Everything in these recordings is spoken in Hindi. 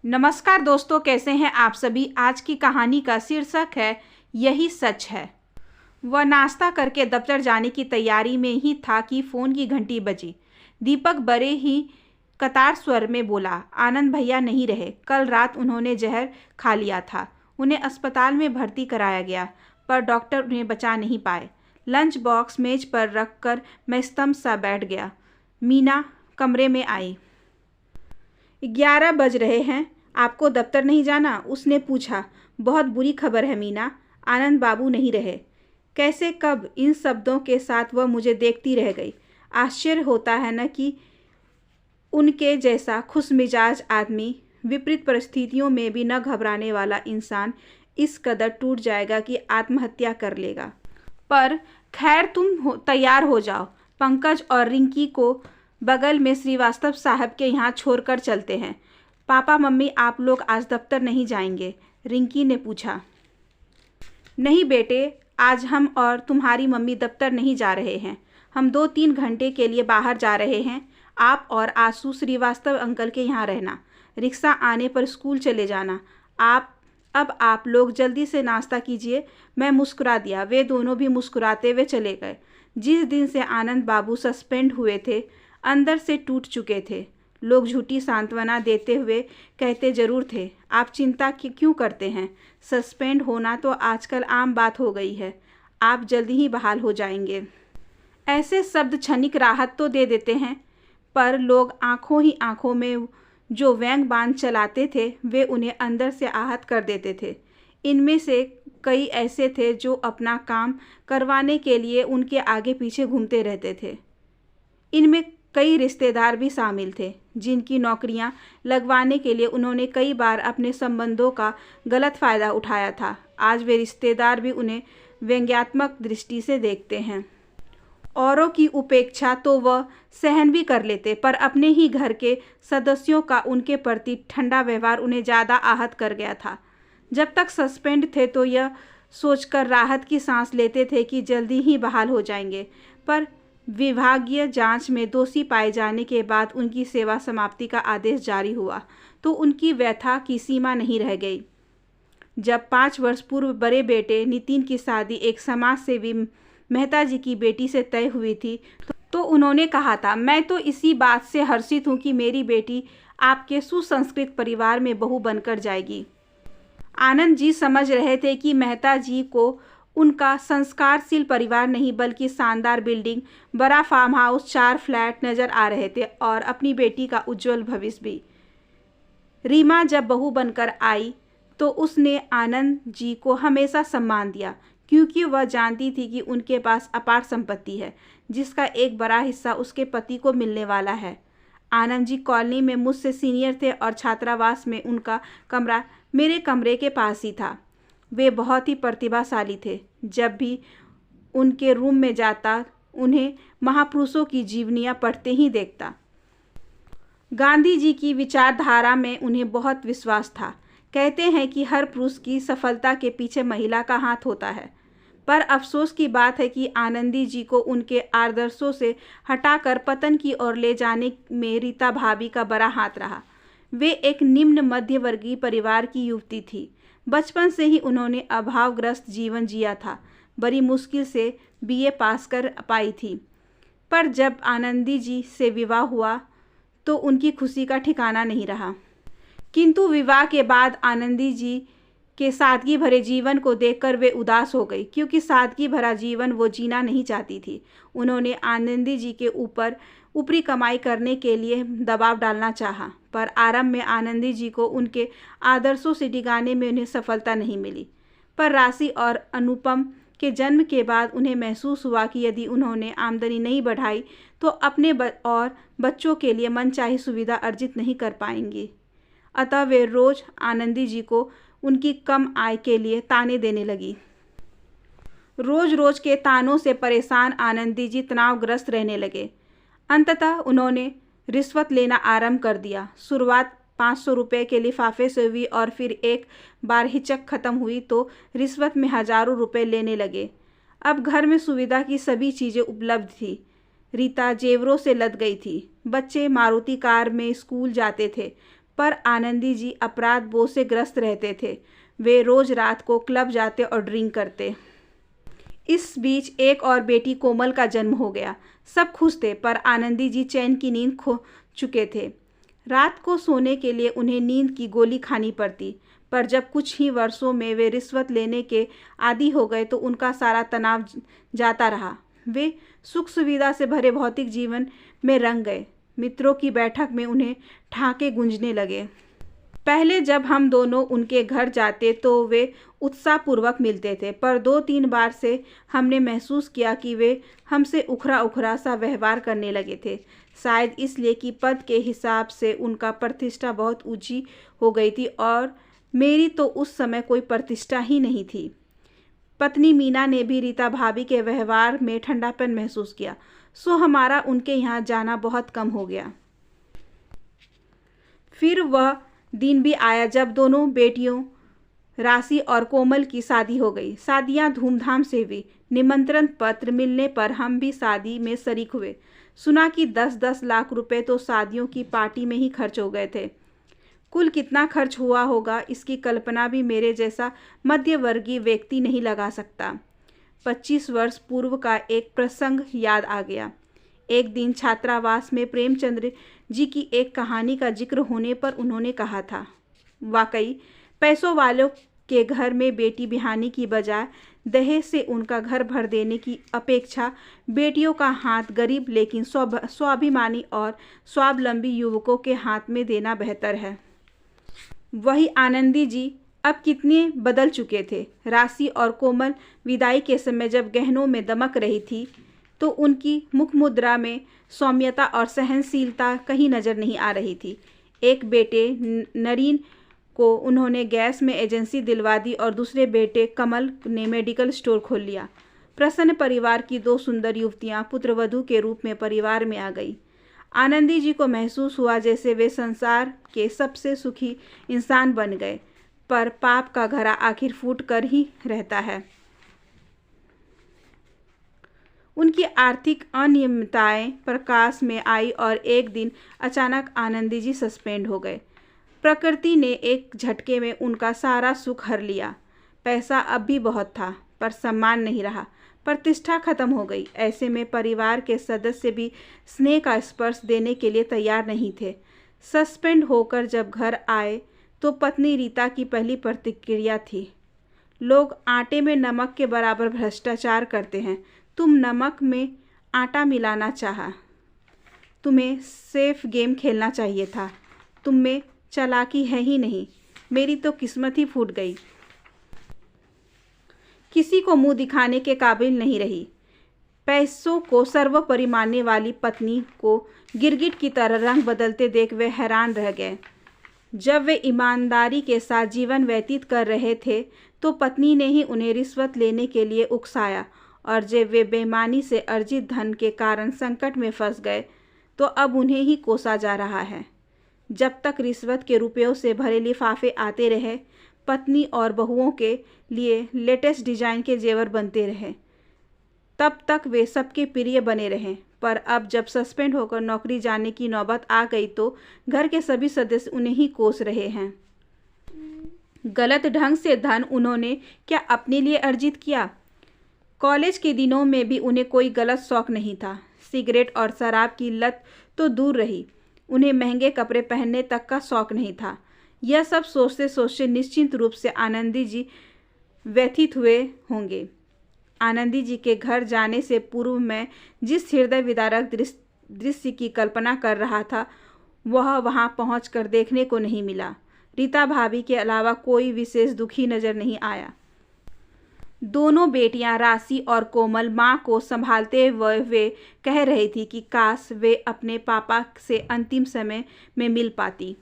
नमस्कार दोस्तों, कैसे हैं आप सभी। आज की कहानी का शीर्षक है यही सच है। वह नाश्ता करके दफ्तर जाने की तैयारी में ही था कि फ़ोन की घंटी बजी। दीपक बड़े ही कतार स्वर में बोला, आनंद भैया नहीं रहे। कल रात उन्होंने जहर खा लिया था। उन्हें अस्पताल में भर्ती कराया गया, पर डॉक्टर उन्हें बचा नहीं पाए। लंच बॉक्स मेज पर रख कर मैं स्तंभ सा बैठ गया। मीना कमरे में आई। 11 बज रहे हैं, आपको दफ्तर नहीं जाना? उसने पूछा। बहुत बुरी खबर है मीना, आनंद बाबू नहीं रहे। कैसे, कब? इन शब्दों के साथ वह मुझे देखती रह गई। आश्चर्य होता है न कि उनके जैसा खुशमिजाज आदमी, विपरीत परिस्थितियों में भी न घबराने वाला इंसान इस कदर टूट जाएगा कि आत्महत्या कर लेगा। पर खैर, तुम तैयार हो जाओ। पंकज और रिंकी को बगल में श्रीवास्तव साहब के यहाँ छोड़कर चलते हैं। पापा मम्मी, आप लोग आज दफ्तर नहीं जाएंगे? रिंकी ने पूछा। नहीं बेटे, आज हम और तुम्हारी मम्मी दफ्तर नहीं जा रहे हैं। हम 2-3 घंटे के लिए बाहर जा रहे हैं। आप और आशु श्रीवास्तव अंकल के यहाँ रहना। रिक्शा आने पर स्कूल चले जाना। अब आप लोग जल्दी से नाश्ता कीजिए। मैं मुस्कुरा दिया। वे दोनों भी मुस्कुराते हुए चले गए। जिस दिन से आनंद बाबू सस्पेंड हुए थे, अंदर से टूट चुके थे। लोग झूठी सांत्वना देते हुए कहते जरूर थे, आप चिंता क्यों करते हैं? सस्पेंड होना तो आजकल आम बात हो गई है। आप जल्दी ही बहाल हो जाएंगे। ऐसे शब्द क्षणिक राहत तो दे देते हैं, पर लोग आंखों ही आंखों में जो व्यंग बाण चलाते थे, वे उन्हें अंदर से आहत कर देते थे। इनमें से कई ऐसे थे जो अपना काम करवाने के लिए उनके आगे पीछे घूमते रहते थे। इनमें कई रिश्तेदार भी शामिल थे, जिनकी नौकरियां लगवाने के लिए उन्होंने कई बार अपने संबंधों का गलत फ़ायदा उठाया था। आज वे रिश्तेदार भी उन्हें व्यंग्यात्मक दृष्टि से देखते हैं। औरों की उपेक्षा तो वह सहन भी कर लेते, पर अपने ही घर के सदस्यों का उनके प्रति ठंडा व्यवहार उन्हें ज़्यादा आहत कर गया था। जब तक सस्पेंड थे तो यह सोचकर राहत की सांस लेते थे कि जल्दी ही बहाल हो जाएंगे, पर विभागीय जांच में दोषी पाए जाने के बाद उनकी सेवा समाप्ति का आदेश जारी हुआ तो उनकी व्यथा की सीमा नहीं रह गई। जब 5 वर्ष पूर्व बड़े बेटे नितिन की शादी एक समाज सेवी मेहता जी की बेटी से तय हुई थी तो उन्होंने कहा था, मैं तो इसी बात से हर्षित हूँ कि मेरी बेटी आपके सुसंस्कृत परिवार में बहू बनकर जाएगी। आनंद जी समझ रहे थे कि मेहता जी को उनका संस्कारशील परिवार नहीं बल्कि शानदार बिल्डिंग, बड़ा फार्म हाउस, 4 फ्लैट नज़र आ रहे थे और अपनी बेटी का उज्जवल भविष्य भी। रीमा जब बहू बनकर आई तो उसने आनंद जी को हमेशा सम्मान दिया, क्योंकि वह जानती थी कि उनके पास अपार संपत्ति है, जिसका एक बड़ा हिस्सा उसके पति को मिलने वाला है। आनंद जी कॉलोनी में मुझसे सीनियर थे और छात्रावास में उनका कमरा मेरे कमरे के पास ही था। वे बहुत ही प्रतिभाशाली थे। जब भी उनके रूम में जाता, उन्हें महापुरुषों की जीवनियाँ पढ़ते ही देखता। गांधी जी की विचारधारा में उन्हें बहुत विश्वास था। कहते हैं कि हर पुरुष की सफलता के पीछे महिला का हाथ होता है, पर अफसोस की बात है कि आनंदी जी को उनके आदर्शों से हटाकर पतन की ओर ले जाने में रीता भाभी का बड़ा हाथ रहा। वे एक निम्न मध्य वर्गीय परिवार की युवती थी। बचपन से ही उन्होंने अभावग्रस्त जीवन जिया था। बड़ी मुश्किल से बीए पास कर पाई थी, पर जब आनंदी जी से विवाह हुआ तो उनकी खुशी का ठिकाना नहीं रहा। किंतु विवाह के बाद आनंदी जी के सादगी भरे जीवन को देखकर वे उदास हो गई, क्योंकि सादगी भरा जीवन वो जीना नहीं चाहती थी। उन्होंने आनंदी जी के ऊपर ऊपरी कमाई करने के लिए दबाव डालना चाहा, पर आरंभ में आनंदी जी को उनके आदर्शों से डिगाने में उन्हें सफलता नहीं मिली। पर राशि और अनुपम के जन्म के बाद उन्हें महसूस हुआ कि यदि उन्होंने आमदनी नहीं बढ़ाई तो अपने और बच्चों के लिए मनचाही सुविधा अर्जित नहीं कर पाएंगी। अतः वे रोज आनंदी जी को उनकी कम आय के लिए ताने देने लगी। रोज रोज के तानों से परेशान आनंदी जी तनावग्रस्त रहने लगे। अंततः उन्होंने रिश्वत लेना आरंभ कर दिया। शुरुआत 500 रुपये के लिफाफे से हुई और फिर एक बार हिचक खत्म हुई तो रिश्वत में हजारों रुपए लेने लगे। अब घर में सुविधा की सभी चीज़ें उपलब्ध थी। रीता जेवरों से लद गई थी। बच्चे मारुति कार में स्कूल जाते थे, पर आनंदी जी अपराध बोध से ग्रस्त रहते थे। वे रोज रात को क्लब जाते और ड्रिंक करते। इस बीच एक और बेटी कोमल का जन्म हो गया। सब खुश थे, पर आनंदी जी चैन की नींद खो चुके थे। रात को सोने के लिए उन्हें नींद की गोली खानी पड़ती, पर जब कुछ ही वर्षों में वे रिश्वत लेने के आदी हो गए तो उनका सारा तनाव जाता रहा। वे सुख सुविधा से भरे भौतिक जीवन में रंग गए। मित्रों की बैठक में उन्हें ठहाके गूंजने लगे। पहले जब हम दोनों उनके घर जाते तो वे उत्साहपूर्वक मिलते थे, पर 2-3 बार से हमने महसूस किया कि वे हमसे उखरा उखरा सा व्यवहार करने लगे थे। शायद इसलिए कि पद के हिसाब से उनका प्रतिष्ठा बहुत ऊंची हो गई थी और मेरी तो उस समय कोई प्रतिष्ठा ही नहीं थी। पत्नी मीना ने भी रीता भाभी के व्यवहार में ठंडापन महसूस किया, सो हमारा उनके यहाँ जाना बहुत कम हो गया। फिर वह दिन भी आया जब दोनों बेटियों राशि और कोमल की शादी हो गई। शादियां धूमधाम से हुई। निमंत्रण पत्र मिलने पर हम भी शादी में शरीक हुए। सुना कि 10-10 लाख रुपए तो शादियों की पार्टी में ही खर्च हो गए थे। कुल कितना खर्च हुआ होगा इसकी कल्पना भी मेरे जैसा मध्यवर्गीय व्यक्ति नहीं लगा सकता। 25 वर्ष पूर्व का एक प्रसंग याद आ गया। एक दिन छात्रावास में प्रेमचंद्र जी की एक कहानी का जिक्र होने पर उन्होंने कहा था, वाकई पैसों वालों के घर में बेटी बिहानी की बजाय दहेज से उनका घर भर देने की अपेक्षा बेटियों का हाथ गरीब लेकिन स्वाभिमानी और स्वावलंबी युवकों के हाथ में देना बेहतर है। वही आनंदी जी अब कितने बदल चुके थे। राशि और कोमल विदाई के समय जब गहनों में दमक रही थी तो उनकी मुख मुद्रा में सौम्यता और सहनशीलता कहीं नजर नहीं आ रही थी। एक बेटे नरीन को उन्होंने गैस में एजेंसी दिलवा दी और दूसरे बेटे कमल ने मेडिकल स्टोर खोल लिया। प्रसन्न परिवार की 2 सुंदर युवतियां पुत्रवधू के रूप में परिवार में आ गई। आनंदी जी को महसूस हुआ जैसे वे संसार के सबसे सुखी इंसान बन गए, पर पाप का घड़ा आखिर फूट कर ही रहता है। उनकी आर्थिक अनियमितताएं प्रकाश में आई और एक दिन अचानक आनंदी जी सस्पेंड हो गए। प्रकृति ने एक झटके में उनका सारा सुख हर लिया। पैसा अब भी बहुत था, पर सम्मान नहीं रहा। प्रतिष्ठा खत्म हो गई। ऐसे में परिवार के सदस्य भी स्नेह का स्पर्श देने के लिए तैयार नहीं थे। सस्पेंड होकर जब घर आए तो पत्नी रीता की पहली प्रतिक्रिया थी, लोग आटे में नमक के बराबर भ्रष्टाचार करते हैं, तुम नमक में आटा मिलाना चाहा। तुम्हें सेफ गेम खेलना चाहिए था। तुम में चालाकी है ही नहीं। मेरी तो किस्मत ही फूट गई। किसी को मुंह दिखाने के काबिल नहीं रही। पैसों को सर्वोपरि मानने वाली पत्नी को गिरगिट की तरह रंग बदलते देख वे हैरान रह गए। जब वे ईमानदारी के साथ जीवन व्यतीत कर रहे थे तो पत्नी ने ही उन्हें रिश्वत लेने के लिए उकसाया, और जब वे बेईमानी से अर्जित धन के कारण संकट में फंस गए तो अब उन्हें ही कोसा जा रहा है। जब तक रिश्वत के रुपयों से भरे लिफाफे आते रहे, पत्नी और बहुओं के लिए लेटेस्ट डिजाइन के जेवर बनते रहे, तब तक वे सबके प्रिय बने रहे। पर अब जब सस्पेंड होकर नौकरी जाने की नौबत आ गई तो घर के सभी सदस्य उन्हें ही कोस रहे हैं। गलत ढंग से धन उन्होंने क्या अपने लिए अर्जित किया? कॉलेज के दिनों में भी उन्हें कोई गलत शौक नहीं था। सिगरेट और शराब की लत तो दूर रही, उन्हें महंगे कपड़े पहनने तक का शौक नहीं था। यह सब सोचते सोचते निश्चित रूप से आनंदी जी व्यथित हुए होंगे। आनंदी जी के घर जाने से पूर्व मैं जिस हृदय विदारक दृश्य की कल्पना कर रहा था वह वहां पहुंचकर देखने को नहीं मिला। रीता भाभी के अलावा कोई विशेष दुखी नजर नहीं आया। दोनों बेटियां राशि और कोमल माँ को संभालते हुए वे कह रही थी कि काश वे अपने पापा से अंतिम समय में मिल पाती।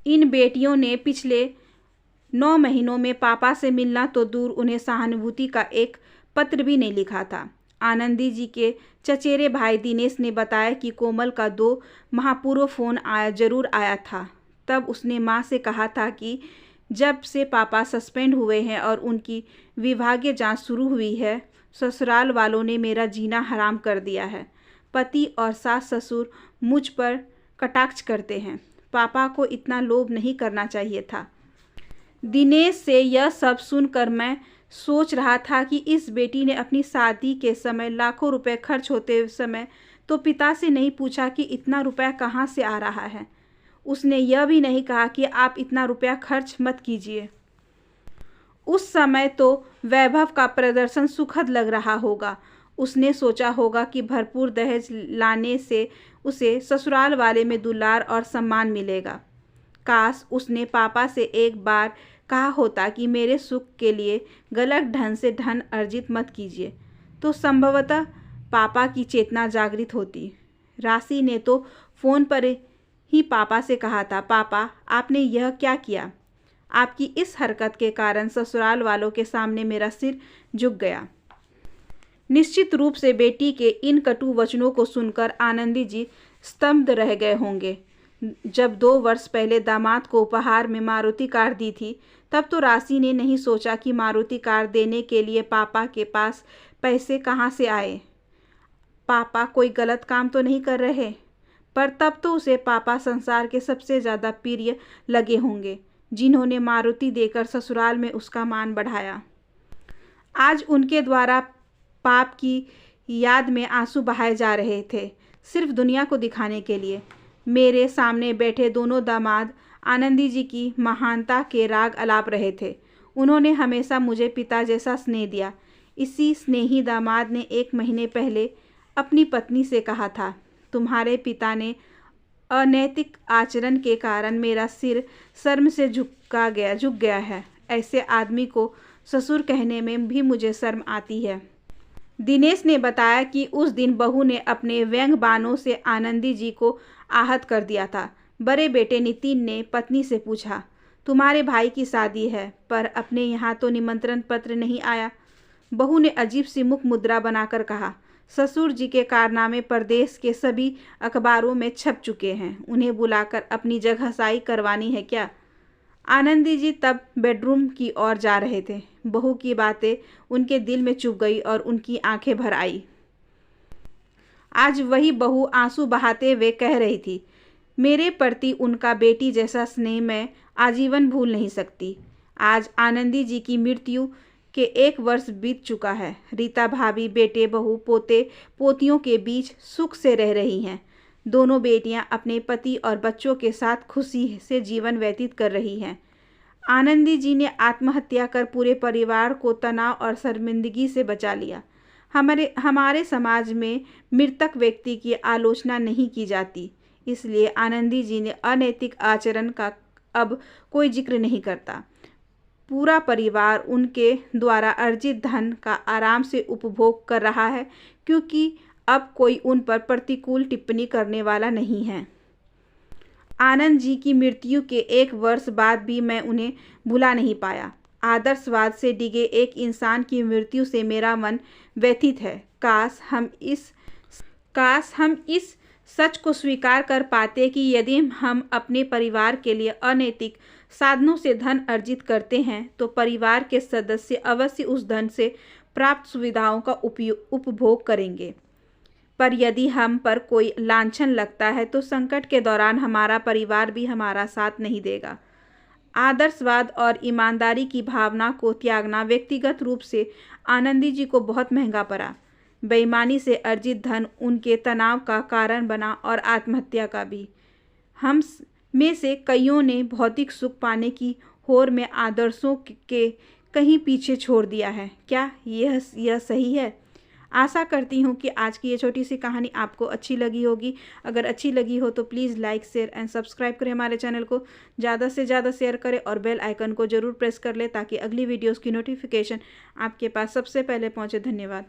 इन बेटियों ने पिछले 9 महीनों में पापा से मिलना तो दूर, उन्हें सहानुभूति का एक पत्र भी नहीं लिखा था। आनंदी जी के चचेरे भाई दिनेश ने बताया कि कोमल का 2 माह पूर्व फ़ोन जरूर आया था। तब उसने माँ से कहा था कि जब से पापा सस्पेंड हुए हैं और उनकी विभागीय जांच शुरू हुई है, ससुराल वालों ने मेरा जीना हराम कर दिया है। पति और सास ससुर मुझ पर कटाक्ष करते हैं, पापा को इतना लोभ नहीं करना चाहिए था। दिनेश से यह सब सुनकर मैं सोच रहा था कि इस बेटी ने अपनी शादी के समय लाखों रुपए खर्च होते समय तो पिता से नहीं पूछा कि इतना रुपया कहाँ से आ रहा है। उसने यह भी नहीं कहा कि आप इतना रुपया खर्च मत कीजिए। उस समय तो वैभव का प्रदर्शन सुखद लग रहा होगा। उसने सोचा होगा कि भरपूर दहेज लाने से उसे ससुराल वाले में दुलार और सम्मान मिलेगा। काश उसने पापा से एक बार कहा होता कि मेरे सुख के लिए गलत ढंग से धन अर्जित मत कीजिए, तो संभवतः पापा की चेतना जागृत होती। राशि ने तो फ़ोन पर ही पापा से कहा था, पापा आपने यह क्या किया? आपकी इस हरकत के कारण ससुराल वालों के सामने मेरा सिर झुक गया। निश्चित रूप से बेटी के इन कटु वचनों को सुनकर आनंदी जी स्तब्ध रह गए होंगे। जब 2 वर्ष पहले दामाद को उपहार में मारुति कार दी थी, तब तो राशि ने नहीं सोचा कि मारुति कार देने के लिए पापा के पास पैसे कहाँ से आए। पापा कोई गलत काम तो नहीं कर रहे, पर तब तो उसे पापा संसार के सबसे ज़्यादा प्रिय लगे होंगे, जिन्होंने मारुति देकर ससुराल में उसका मान बढ़ाया। आज उनके द्वारा पाप की याद में आंसू बहाए जा रहे थे, सिर्फ दुनिया को दिखाने के लिए। मेरे सामने बैठे दोनों दामाद आनंदी जी की महानता के राग अलाप रहे थे। उन्होंने हमेशा मुझे पिता जैसा स्नेह दिया। इसी स्नेही दामाद ने 1 महीने पहले अपनी पत्नी से कहा था, तुम्हारे पिता ने अनैतिक आचरण के कारण मेरा सिर शर्म से झुक गया है। ऐसे आदमी को ससुर कहने में भी मुझे शर्म आती है। दिनेश ने बताया कि उस दिन बहू ने अपने व्यंग बाणों से आनंदी जी को आहत कर दिया था। बड़े बेटे नितिन ने पत्नी से पूछा, तुम्हारे भाई की शादी है, पर अपने यहाँ तो निमंत्रण पत्र नहीं आया। बहू ने अजीब सी मुख मुद्रा बनाकर कहा, ससुर जी के कारनामे प्रदेश के सभी अखबारों में छप चुके हैं, उन्हें बुलाकर अपनी जगहसाई करवानी है क्या? आनंदी जी तब बेडरूम की ओर जा रहे थे। बहू की बातें उनके दिल में चुभ गई और उनकी आंखें भर आई। आज वही बहू आंसू बहाते हुए कह रही थी, मेरे प्रति उनका बेटी जैसा स्नेह मैं आजीवन भूल नहीं सकती। आज आनंदी जी की मृत्यु के 1 वर्ष बीत चुका है। रीता भाभी बेटे बहू पोते पोतियों के बीच सुख से रह रही हैं। दोनों बेटियां अपने पति और बच्चों के साथ खुशी से जीवन व्यतीत कर रही हैं। आनंदी जी ने आत्महत्या कर पूरे परिवार को तनाव और शर्मिंदगी से बचा लिया। हमारे समाज में मृतक व्यक्ति की आलोचना नहीं की जाती, इसलिए आनंदी जी ने अनैतिक आचरण का अब कोई जिक्र नहीं करता। पूरा परिवार उनके द्वारा अर्जित धन का आराम से उपभोग कर रहा है, क्योंकि अब कोई उन पर प्रतिकूल टिप्पणी करने वाला नहीं है। आनंद जी की मृत्यु के 1 वर्ष बाद भी मैं उन्हें भुला नहीं पाया। आदर्शवाद से डिगे एक इंसान की मृत्यु से मेरा मन व्यथित है। काश हम इस सच को स्वीकार कर पाते कि यदि हम अपने परिवार के लिए अनैतिक साधनों से धन अर्जित करते हैं, तो परिवार के सदस्य अवश्य उस धन से प्राप्त सुविधाओं का उपभोग करेंगे। पर यदि हम पर कोई लांछन लगता है, तो संकट के दौरान हमारा परिवार भी हमारा साथ नहीं देगा। आदर्शवाद और ईमानदारी की भावना को त्यागना व्यक्तिगत रूप से आनंदी जी को बहुत महंगा पड़ा। बेईमानी से अर्जित धन उनके तनाव का कारण बना और आत्महत्या का भी। हम में से कईयों ने भौतिक सुख पाने की होड़ में आदर्शों के कहीं पीछे छोड़ दिया है। क्या यह सही है? आशा करती हूँ कि आज की ये छोटी सी कहानी आपको अच्छी लगी होगी। अगर अच्छी लगी हो तो please like share and subscribe करें। हमारे चैनल को ज़्यादा से ज़्यादा शेयर करें और बेल आइकन को ज़रूर प्रेस कर लें, ताकि अगली वीडियोज़ की नोटिफिकेशन आपके पास सबसे पहले पहुँचे। धन्यवाद।